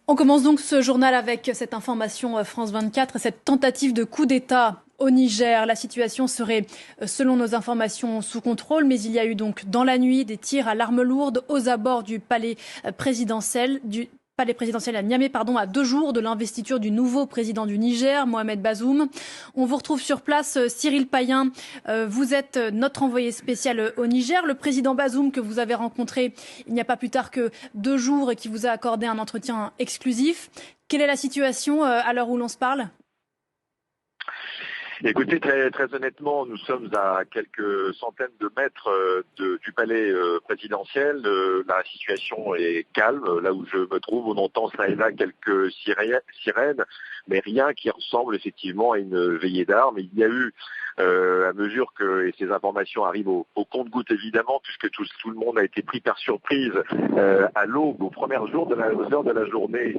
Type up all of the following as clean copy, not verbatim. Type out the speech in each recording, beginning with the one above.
On commence donc ce journal avec cette information France 24 et cette tentative de coup d'État au Niger. La situation serait, selon nos informations, sous contrôle, mais il y a eu donc dans la nuit des tirs à l'arme lourde aux abords du palais présidentiel à Niamey, à 2 jours de l'investiture du nouveau président du Niger, Mohamed Bazoum. On vous retrouve sur place, Cyril Payen. Vous êtes notre envoyé spécial au Niger. Le président Bazoum que vous avez rencontré il n'y a pas plus tard que 2 jours et qui vous a accordé un entretien exclusif. Quelle est la situation à l'heure où l'on se parle ? Écoutez, très honnêtement, nous sommes à quelques centaines de mètres du palais présidentiel. La situation est calme. Là où je me trouve, on entend ça et là quelques sirènes, mais rien qui ressemble effectivement à une veillée d'armes. Il y a eu, à mesure que ces informations arrivent au compte-gouttes évidemment, puisque tout le monde a été pris par surprise à l'aube, aux premières heures de la journée,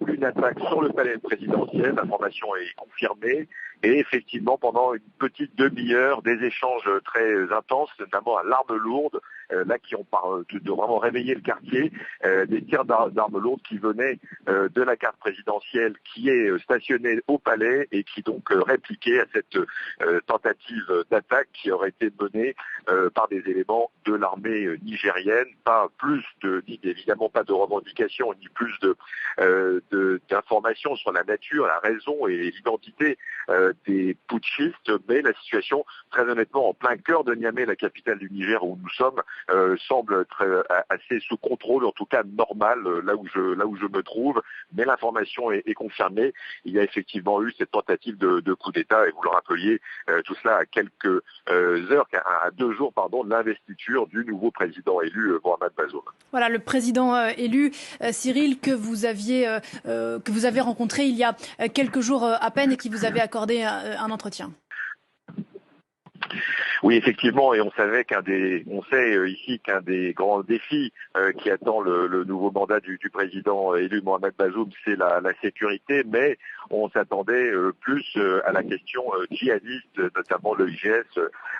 une attaque sur le palais présidentiel. L'information est confirmée. Et effectivement, pendant une petite demi-heure, des échanges très intenses, notamment à l'arme lourde, là qui ont de vraiment réveiller le quartier, des tirs d'armes lourdes qui venaient de la garde présidentielle qui est stationnée au palais et qui donc répliquait à cette tentative d'attaque qui aurait été menée par des éléments de l'armée nigérienne. Évidemment pas de revendications ni plus d'informations sur la nature, la raison et l'identité des putschistes, mais la situation, très honnêtement, en plein cœur de Niamey, la capitale du Niger où nous sommes, semble être assez sous contrôle, en tout cas normal, là où je me trouve, mais l'information est confirmée. Il y a effectivement eu cette tentative de coup d'État, et vous le rappeliez, tout cela à quelques heures, à 2 jours, de l'investiture du nouveau président élu, Mohamed Bazoum. Voilà, le président élu, Cyril, que vous avez rencontré il y a quelques jours à peine et qui vous avait accordé un entretien. Oui, effectivement, et on sait ici qu'un des grands défis qui attend le nouveau mandat du président élu Mohamed Bazoum, c'est la sécurité, mais on s'attendait plus à la question djihadiste, notamment le IS